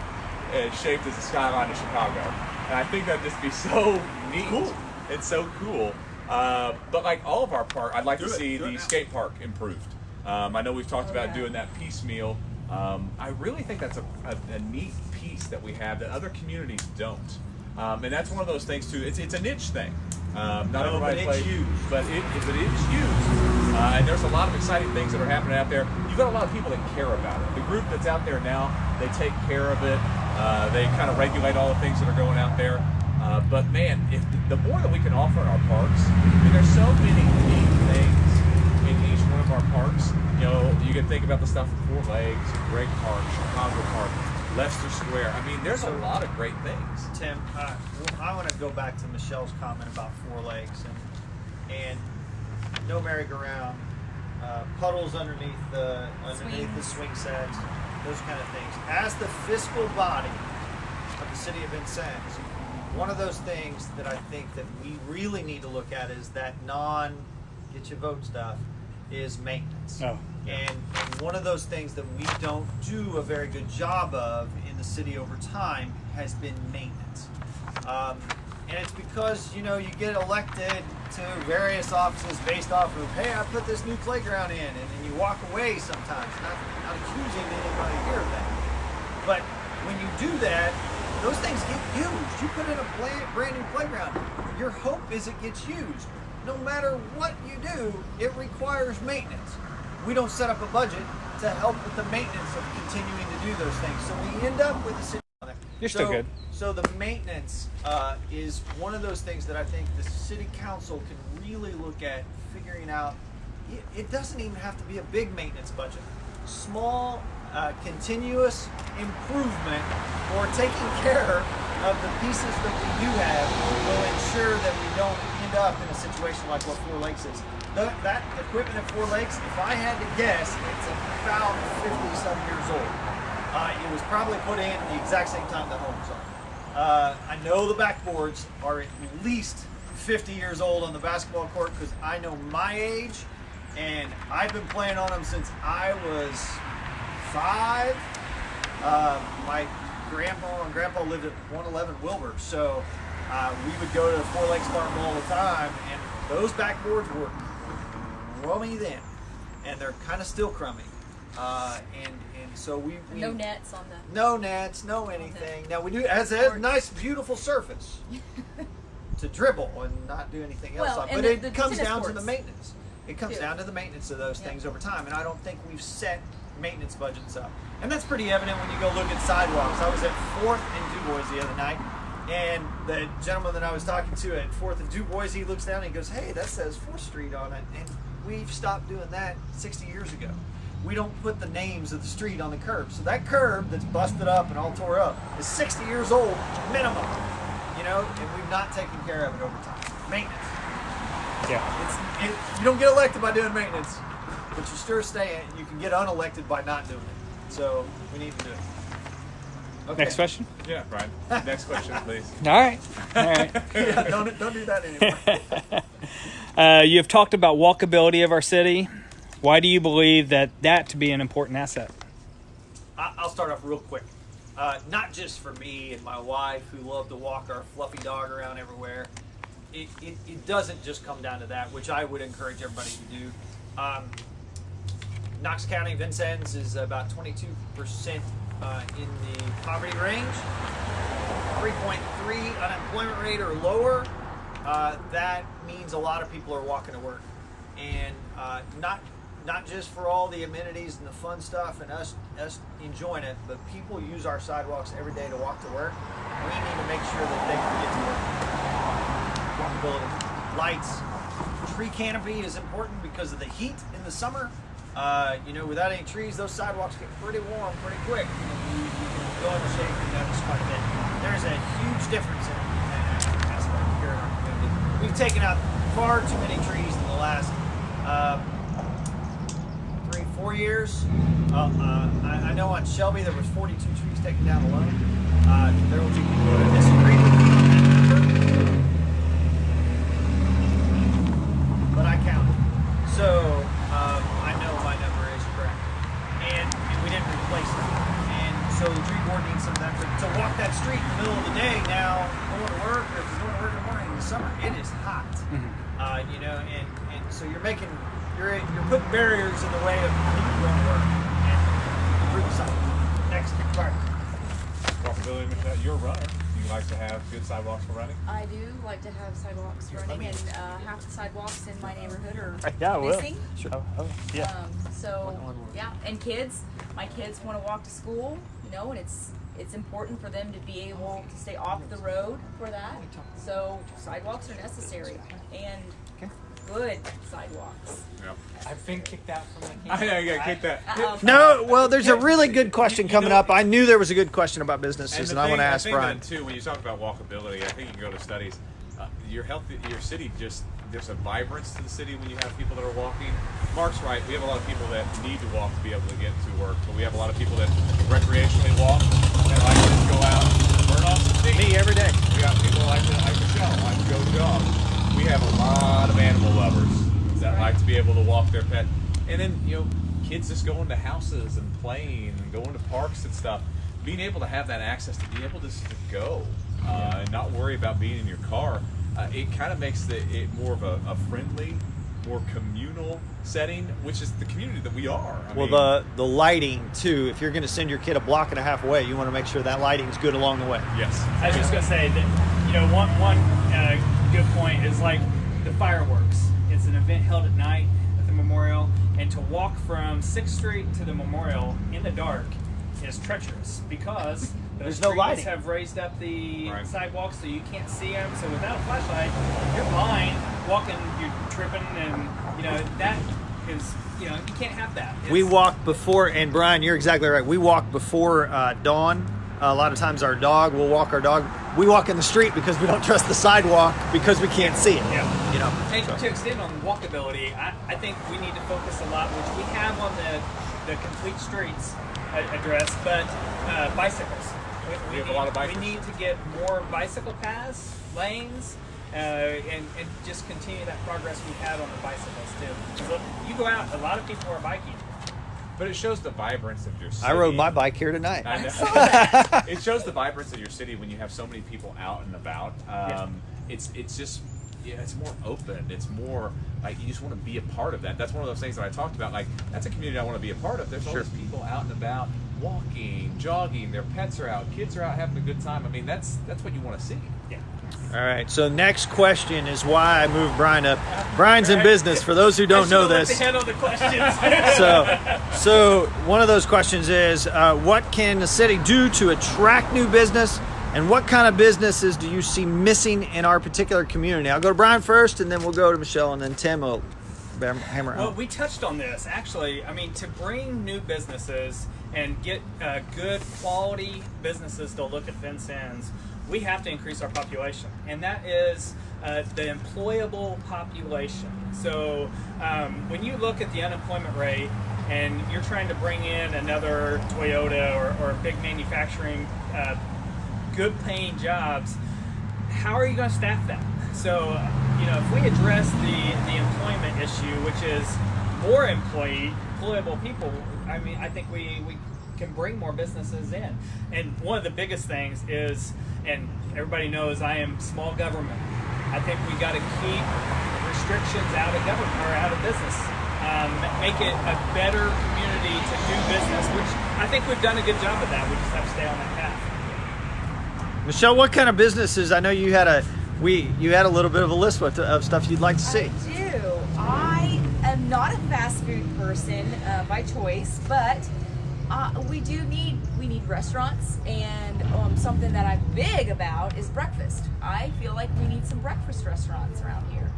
shaped as the skyline of Chicago. And I think that'd just be so neat. Cool. It's so cool. But like all of our park, I'd like to see Do it the now. skate park improved. I know we've talked about doing that piecemeal. I really think that's a neat piece that we have that other communities don't. And that's one of those things too. It's a niche thing. Not No, everybody but it's plays, huge. but it's used. And there's a lot of exciting things that are happening out there. You've got a lot of people that care about it. The group that's out there now, they take care of it. They kind of regulate all the things that are going out there. But man, if the more that we can offer in our parks, I mean, there's so many neat things in each one of our parks. You can think about the stuff at Four Lakes, Great Park, Chicago Park, Leicester Square. I mean, there's a lot of great things. Tim, I want to go back to Michelle's comment about Four Lakes and no merry-go-round, puddles underneath the swing sets, those kind of things. As the fiscal body of the city of Vincennes, one of those things that I think that we really need to look at is that get your vote stuff is maintenance. Oh. And one of those things that we don't do a very good job of in the city over time has been maintenance. And it's because, you get elected to various offices based off of, hey, I put this new playground in, and then you walk away sometimes, not accusing anybody here of that. But when you do that, those things get used. You put in a brand new playground, your hope is it gets used. no matter what you do, it requires maintenance. We don't set up a budget to help with the maintenance of continuing to do those things. So we end up with a situation. You're still good. So the maintenance is one of those things that I think the city council can really look at figuring out. It doesn't even have to be a big maintenance budget. Small, continuous improvement or taking care of the pieces that we do have will ensure that we don't end up in a situation like what Four Lakes is. That equipment at Four Lakes, if I had to guess, it's about 50-some years old. It was probably put in the exact same time the homes are. I know the backboards are at least 50 years old on the basketball court because I know my age, and I've been playing on them since I was 5. My grandpa and grandpa lived at 111 Wilbur, so we would go to the Four Lakes Farm all the time, and those backboards were crummy then, and they're kind of still crummy. And so we No nets on the. no nets, no anything. Now we do, it has a nice, beautiful surface to dribble and not do anything else Well, on. and But the it comes tennis down to courts, the maintenance. It comes too. down to the maintenance of those Yeah. things over time, and I don't think we've set maintenance budgets up. And that's pretty evident when you go look at sidewalks. I was at 4th and Du Bois the other night, and the gentleman that I was talking to at 4th and Du Bois, he looks down and he goes, "Hey, that says 4th Street on it," and we've stopped doing that 60 years ago. We don't put the names of the street on the curb. So that curb that's busted up and all tore up is 60 years old minimum, you know, and we've not taken care of it over time. Maintenance. Yeah. You don't get elected by doing maintenance, but you sure you can get unelected by not doing it. So we need to do it. Okay. Next question. Yeah, Brian. Next question, please. All right. All right. Yeah, don't do that anymore. You have talked about walkability of our city. Why do you believe that to be an important asset? I'll start off real quick. Not just for me and my wife who love to walk our fluffy dog around everywhere. It doesn't just come down to that, which I would encourage everybody to do. Knox County, Vincennes is about 22% in the poverty range, 3.3 unemployment rate or lower. That means a lot of people are walking to work, and not just for all the amenities and the fun stuff and us enjoying it, but people use our sidewalks every day to walk to work. We need to make sure that they can get to work. Walkability, lights, tree canopy is important because of the heat in the summer. Without any trees, those sidewalks get pretty warm pretty quick. You can go in the shade and notice quite a bit. There's a huge difference in aspect here in our community. We've taken out far too many trees in the last 3-4 years. I know on Shelby there was 42 trees taken down alone. There will be people that disagree with me on that number, but I counted. So I know my number is correct. And we didn't replace them. And so the tree board needs some of that. But to walk that street in the middle of the day now, going to work, or if you're going to work in the morning in the summer, it is hot. And so you're putting barriers in the way of people going to work and improve the sidewalk. Next, Bart. Walkability, Michelle, you're a runner. You like to have good sidewalks for running? I do like to have sidewalks running, and half the sidewalks in my neighborhood are I will. missing. Sure. Yeah. And kids, my kids want to walk to school, and it's important for them to be able to stay off the road for that. So sidewalks are necessary, and good sidewalks. Yeah. I've been kicked out from the I got kicked that. No, well, there's a really good question coming up. I knew there was a good question about businesses, and I want to ask Brian. Too, when you talk about walkability, I think you can go to studies. Your city there's a vibrance to the city when you have people that are walking. Mark's right. We have a lot of people that need to walk to be able to get to work, but we have a lot of people that recreationally walk that like to just go out and burn off some steam. Me every day. We got people like Michelle, like to go jog. We have a lot of animal lovers that like to be able to walk their pet. And then, kids just going to houses and playing and going to parks and stuff. Being able to have that access to be able to go and not worry about being in your car, it kind of makes it more of a friendly, more communal setting, which is the community that we are. I mean, The lighting, too. If you're going to send your kid a block and a half away, you want to make sure that lighting's good along the way. Yes. I was just gonna say that one good point is like the fireworks. It's an event held at night at the memorial, and to walk from 6th Street to the memorial in the dark is treacherous because There's those no lighting. trees have raised up the Right. sidewalks so you can't see them. So without a flashlight, you're blind, walking, you're tripping, and that is, you can't have that. We walk before, and Brian, you're exactly right. We walk before dawn. A lot of times our dog, we'll walk our dog. We walk in the street because we don't trust the sidewalk because we can't see it. Yeah. And So. to extend on walkability, I think we need to focus a lot, which we have on the complete streets address, but bicycles. We have a lot of bikers. We need to get more bicycle paths, lanes, and just continue that progress we've had on the bicycles too. So you go out, a lot of people are biking. But it shows the vibrance of your city. I rode my bike here tonight. I know. It shows the vibrance of your city when you have so many people out and about. It's just, it's more open. It's more like you just want to be a part of that. That's one of those things that I talked about. Like, that's a community I want to be a part of. There's all these people out and about, walking, jogging. Their pets are out. Kids are out having a good time. I mean, that's what you want to see. Yeah. All right. So next question is why I moved Brian up. Brian's in business. For those who don't know this, Handle the questions. so one of those questions is, what can the city do to attract new business, and what kind of businesses do you see missing in our particular community? I'll go to Brian first, and then we'll go to Michelle, and then Tim will hammer Well, out. we touched on this actually. I mean, to bring new businesses and get good quality businesses to look at Vincennes, we have to increase our population, and that is the employable population. So when you look at the unemployment rate and you're trying to bring in another Toyota or big manufacturing, good paying jobs, how are you going to staff that? So, if we address the employment issue, which is more employable people, I mean, I think we can bring more businesses in. And one of the biggest things is, and everybody knows I am small government, I think we got to keep restrictions out of government or out of business. Make it a better community to do business, which I think we've done a good job of that. We just have to stay on that path. Michelle, what kind of businesses? I know you had a little bit of a list of stuff you'd like to see. I do. I am not a fast food person by choice, but we need restaurants, and something that I'm big about is breakfast. I feel like we need some breakfast restaurants around here.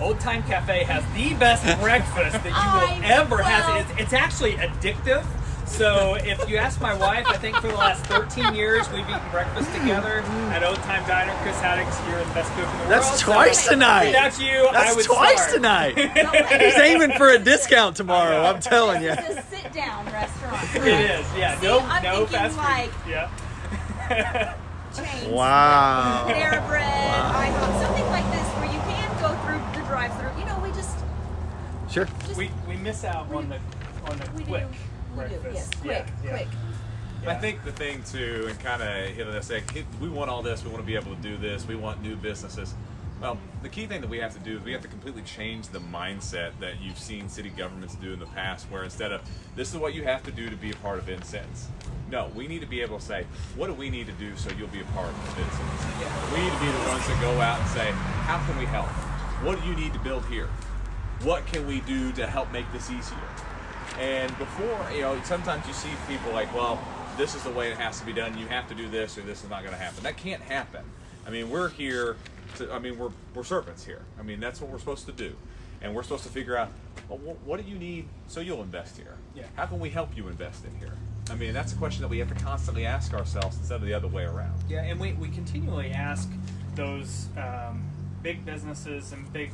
Old Time Cafe has the best breakfast that you will ever have. It's actually addictive. So if you ask my wife, I think for the last 13 years we've eaten breakfast together at Old Time Diner. Chris Haddix, you're the best cook in the world. That's twice tonight. Without you, I would That's twice starve. tonight. He's aiming for a discant tomorrow. I'm telling you. It's a sit-down restaurant. It is, yeah. See, No I'm fast food. thinking like Yeah. chains. Wow. Panera Bread, IHOP, something like this where you can go through the drive-through. We just Sure. We miss out on the we quick do. We do. breakfast. Yes, quick. I think the thing too, and kind of hit on this, like, we want all this. We want to be able to do this. We want new businesses. Well, the key thing that we have to do is we have to completely change the mindset that you've seen city governments do in the past, where instead of this is what you have to do to be a part of Vincennes. No, we need to be able to say, what do we need to do so you'll be a part of Vincennes? We need to be the ones that go out and say, how can we help? What do you need to build here? What can we do to help make this easier? And before, sometimes you see people like, well, this is the way it has to be done. You have to do this, or this is not going to happen. That can't happen. I mean, we're here. We're servants here. I mean, that's what we're supposed to do, and we're supposed to figure out, well, what do you need so you'll invest here? Yeah. How can we help you invest in here? I mean, that's a question that we have to constantly ask ourselves instead of the other way around. Yeah, and we continually ask those big businesses and big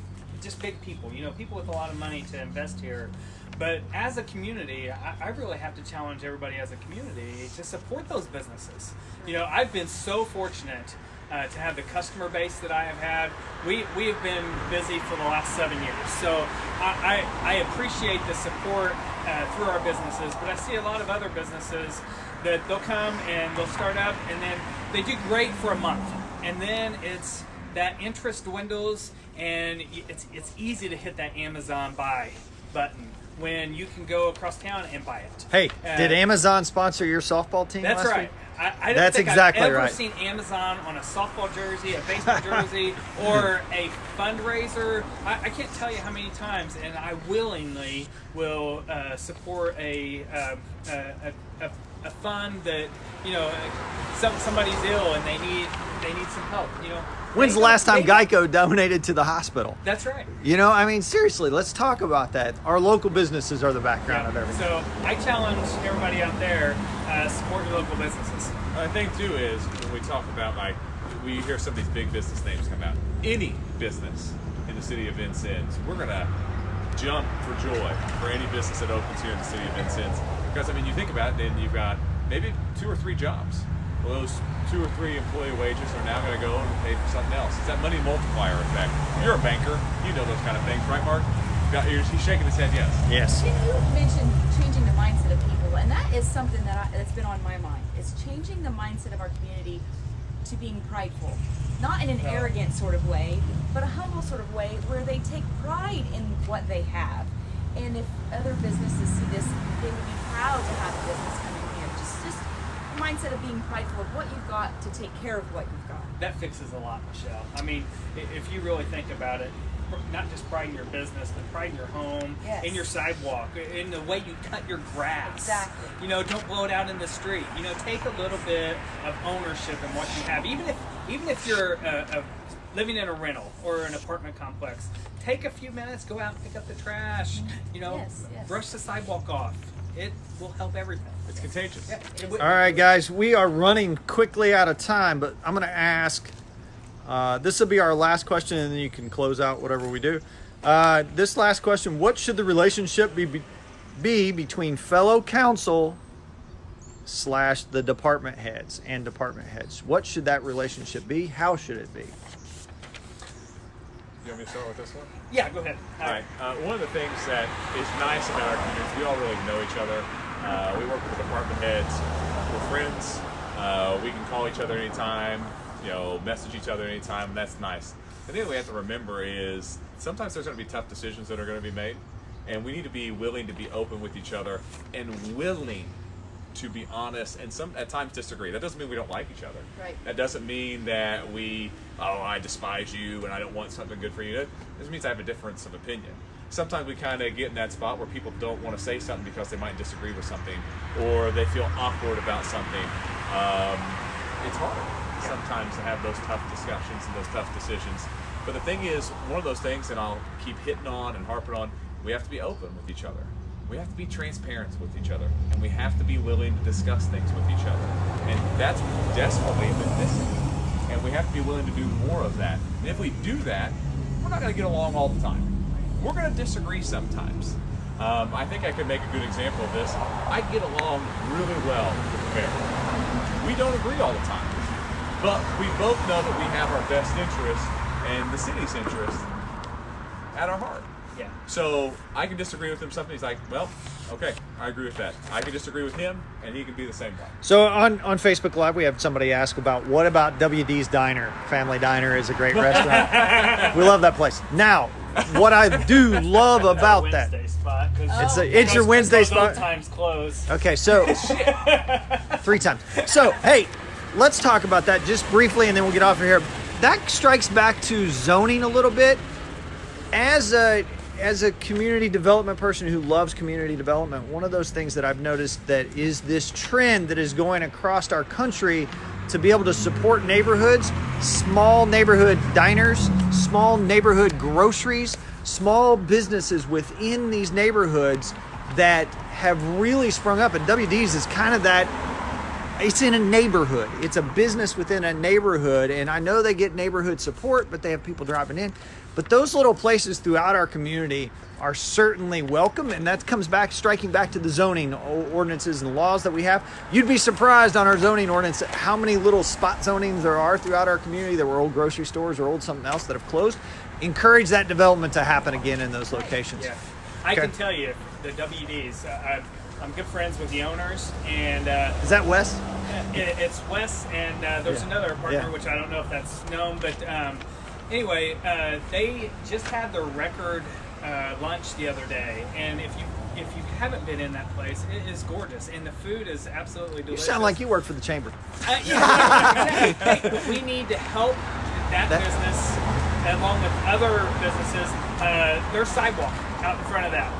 people, people with a lot of money to invest here. But as a community, I really have to challenge everybody as a community to support those businesses. I've been so fortunate to have the customer base that I have had. We have been busy for the last 7 years. So I appreciate the support through our businesses, but I see a lot of other businesses that they'll come and they'll start up and then they do great for a month. And then it's that interest dwindles and it's easy to hit that Amazon buy button when you can go across town and buy it. Hey, did Amazon sponsor your softball team That's last right. week? I don't That's think exactly I've ever right. seen Amazon on a softball jersey, a baseball jersey, or a fundraiser. I can't tell you how many times, and I willingly will support a fund that, you know, somebody's ill and they need some help. You know, When's the last time Geico donated to the hospital? That's right. You know, I mean, seriously, let's talk about that. Our local businesses are the background of everything. So I challenge everybody out there, support your local businesses. The thing too is when we talk about, like, we hear some of these big business names come out. Any business in the city of Vincennes, we're gonna jump for joy for any business that opens here in the city of Vincennes. Because I mean, you think about it, then you've got maybe 2 or 3 jobs. Well, those 2 or 3 employee wages are now going to go and pay for something else. It's that money multiplier effect. You're a banker, you know those kind of things, right, Mark? He's shaking his head, yes. Yes. You mentioned changing the mindset of people, and that is something that's been on my mind. Is changing the mindset of our community to being prideful, not in an arrogant sort of way, but a humble sort of way where they take pride in what they have. And if other businesses see this, they would be proud to have a business coming here. Just a mindset of being prideful of what you've got to take care of what you've got. That fixes a lot, Michelle. I mean, if you really think about it, not just pride in your business, but pride in your home, Yes. in your sidewalk, in the way you cut your grass. Exactly. You know, don't blow it out in the street. You know, take a little bit of ownership in what you have. Even if you're living in a rental or an apartment complex, take a few minutes, go out and pick up the trash. You know, Yes. brush the sidewalk off. It will help everything. It's contagious. Yeah, it will. All right, guys, we are running quickly out of time, but I'm going to ask, this will be our last question, and then you can close out whatever we do. This last question, what should the relationship be between fellow council / the department heads and department heads? What should that relationship be? How should it be? You want me to start with this one? Yeah, go ahead. All right. One of the things that is nice about our community is we all really know each other. We work with the department heads. We're friends. We can call each other anytime, you know, message each other anytime, and that's nice. The thing that we have to remember is sometimes there's going to be tough decisions that are going to be made, and we need to be willing to be open with each other and willing to be honest and at times disagree. That doesn't mean we don't like each other. Right. That doesn't mean that I despise you and I don't want something good for you. It just means I have a difference of opinion. Sometimes we kind of get in that spot where people don't want to say something because they might disagree with something or they feel awkward about something. It's hard sometimes to have those tough discussions and those tough decisions. But the thing is, one of those things that I'll keep hitting on and harping on, we have to be open with each other. We have to be transparent with each other, and we have to be willing to discuss things with each other. And that's desperately been missing. And we have to be willing to do more of that. And if we do that, we're not going to get along all the time. We're going to disagree sometimes. I think I could make a good example of this. I get along really well with the mayor. We don't agree all the time, but we both know that we have our best interest and the city's interest at our heart. Yeah. So I can disagree with him something. He's like, well, okay, I agree with that. I can disagree with him, and he can be the same way. So on Facebook Live, we have somebody ask what about WDs Diner? Family Diner is a great restaurant. We love that place. Now, what I do love about that. Wednesday spot, 'cause It's your Wednesday most spot. times closed. Okay, so 3 times. So, hey, let's talk about that just briefly, and then we'll get off of here. That strikes back to zoning a little bit. As a community development person who loves community development, one of those things that I've noticed that is this trend that is going across our country to be able to support neighborhoods, small neighborhood diners, small neighborhood groceries, small businesses within these neighborhoods that have really sprung up. And WD's is kind of that. It's in a neighborhood. It's a business within a neighborhood. And I know they get neighborhood support, but they have people dropping in. But those little places throughout our community are certainly welcome. And that comes back, striking back to the zoning ordinances and laws that we have. You'd be surprised on our zoning ordinance how many little spot zonings there are throughout our community that were old grocery stores or old something else that have closed. Encourage that development to happen again in those locations. Yeah. I Okay. can tell you, the WDs, I'm good friends with the owners, and Is that Wes? it's Wes, and there's Yeah. another partner, Yeah. which I don't know if that's known, but anyway, they just had their record lunch the other day, and if if you haven't been in that place, it is gorgeous, and the food is absolutely You delicious. sound like you work for the chamber. Yeah, exactly. Hey, we need to help that business along with other businesses. Their sidewalk out in front of that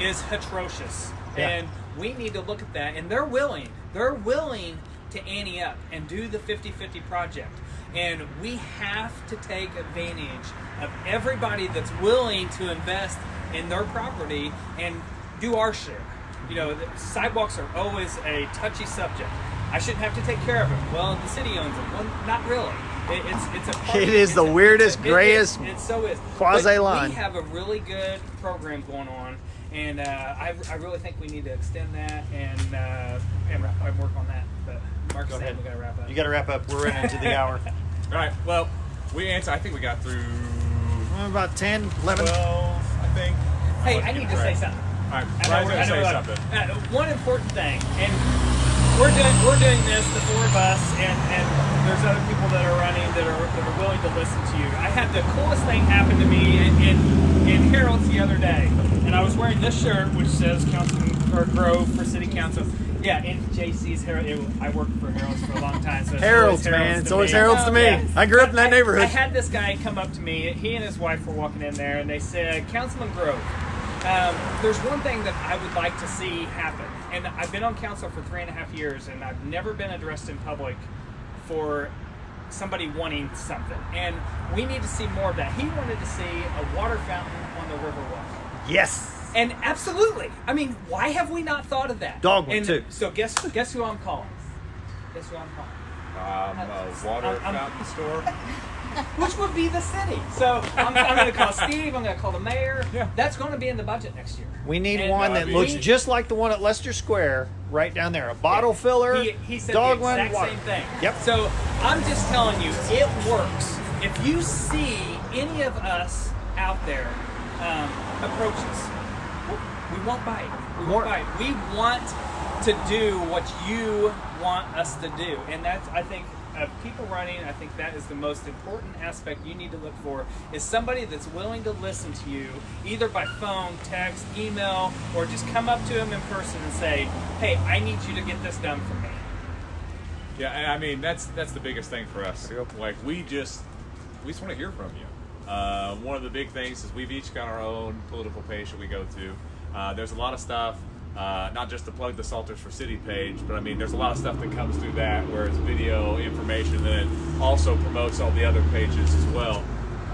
is atrocious, and we need to look at that. And they're willing to ante up and do the 50-50 project. And we have to take advantage of everybody that's willing to invest in their property and do our share. You know, the sidewalks are always a touchy subject. I shouldn't have to take care of them. Well, the city owns them. Well, not really. It's a part It is the weirdest, grayest It so is. quasi But line. we have a really good program going on, and I really think we need to extend that and work on that. But Mark's saying we got to wrap up. You got to wrap up. We're running into the hour. All right. Well, I think we got through About 10, 11. 12, I think. Hey, I need to say something. All right. Brian's going to say something. One important thing, and we're doing this, the four of us, and there's other people that are running that are willing to listen to you. I had the coolest thing happen to me in Harold's the other day, and I was wearing this shirt which says Grove for City Council. Yeah, in JC's Harold. I worked for Harold's for a long time, so Harold's, man. It's always Harold's to me. Yeah. I grew up in that neighborhood. I had this guy come up to me. He and his wife were walking in there, and they said, "Councilman Grove, there's one thing that I would like to see happen." And I've been on council for 3.5 years, and I've never been addressed in public for somebody wanting something. And we need to see more of that. He wanted to see a water fountain on the Riverwalk. Yes. And absolutely. I mean, why have we not thought of that? Dog one, and too. So guess who I'm calling? Guess who I'm calling? A water fountain store. Which would be the city. So I'm going to call Steve. I'm going to call the mayor. Yeah. That's going to be in the budget next year. We need And one that looks just like the one at Leicester Square, right down there. A bottle filler, He said dog the one, exact water. same thing. Yep. So I'm just telling you, it works. If you see any of us out there approach us, we won't bite. We won't bite. We want to do what you want us to do, and that's, I think, of people running, I think that is the most important aspect you need to look for, is somebody that's willing to listen to you, either by phone, text, email, or just come up to them in person and say, "Hey, I need you to get this done for me." Yeah, and I mean that's the biggest thing for us. Like we just want to hear from you. One of the big things is we've each got our own political page that we go to. There's a lot of stuff, not just to plug the Salters for City page, but I mean there's a lot of stuff that comes through that where it's video information that also promotes all the other pages as well.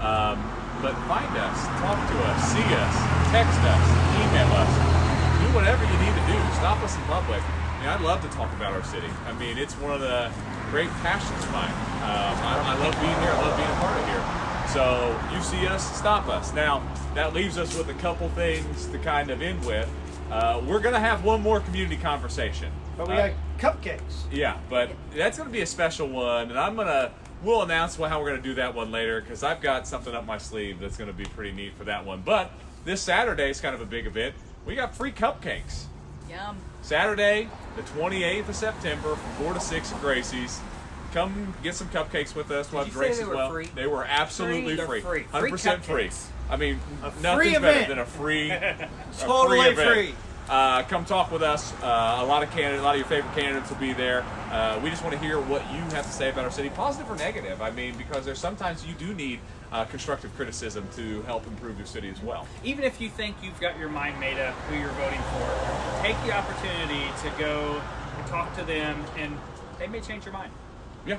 But find us, talk to us, see us, text us, email us, do whatever you need to do. Stop us in public. I mean, I'd love to talk about our city. I mean, it's one of the great passions of mine. I love being here. I love being a part of here. So you see us, stop us. Now, that leaves us with a couple things to kind of end with. We're going to have one more community conversation. But we got cupcakes. Yeah, but that's going to be a special one, and we'll announce how we're going to do that one later, because I've got something up my sleeve that's going to be pretty neat for that one. But this Saturday is kind of a big event. We got free cupcakes. Yum. Saturday, the 28th of September, from 4 to 6 at Gracie's. Come get some cupcakes with us. We'll have Did you say drinks they as were well. free? They were absolutely They're free. free. 100% free. Cupcakes. I mean, free nothing's better event. than a free Totally event. free. Come talk with us. A lot of your favorite candidates will be there. We just want to hear what you have to say about our city, positive or negative. I mean, because there's sometimes you do need constructive criticism to help improve your city as well. Even if you think you've got your mind made up who you're voting for, take the opportunity to go and talk to them, and they may change your mind. Yeah.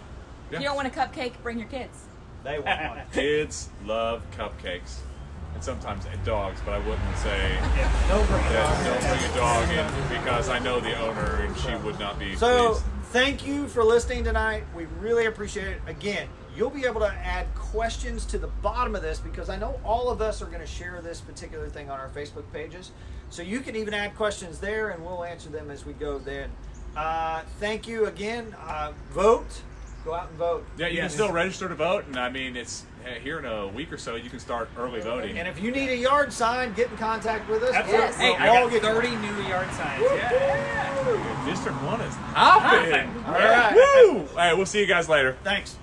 If you don't want a cupcake, bring your kids. They want one. Kids love cupcakes. And sometimes dogs, but I wouldn't say Don't bring it don't bring a dog in, because I know the owner and she would not be So, pleased. thank you for listening tonight. We really appreciate it. Again, you'll be able to add questions to the bottom of this, because I know all of us are going to share this particular thing on our Facebook pages. So you can even add questions there, and we'll answer them as we go then. Thank you again. Vote. Go out and vote. Yeah, you can still register to vote, and I mean, it's here in a week or so you can start early voting. And if you need a yard sign, get in contact with us. Absolutely. Yes. Hey, I We'll got get 30 new yard signs. Yeah. District 1 is hopping. All right. Woo! All right, we'll see you guys later. Thanks.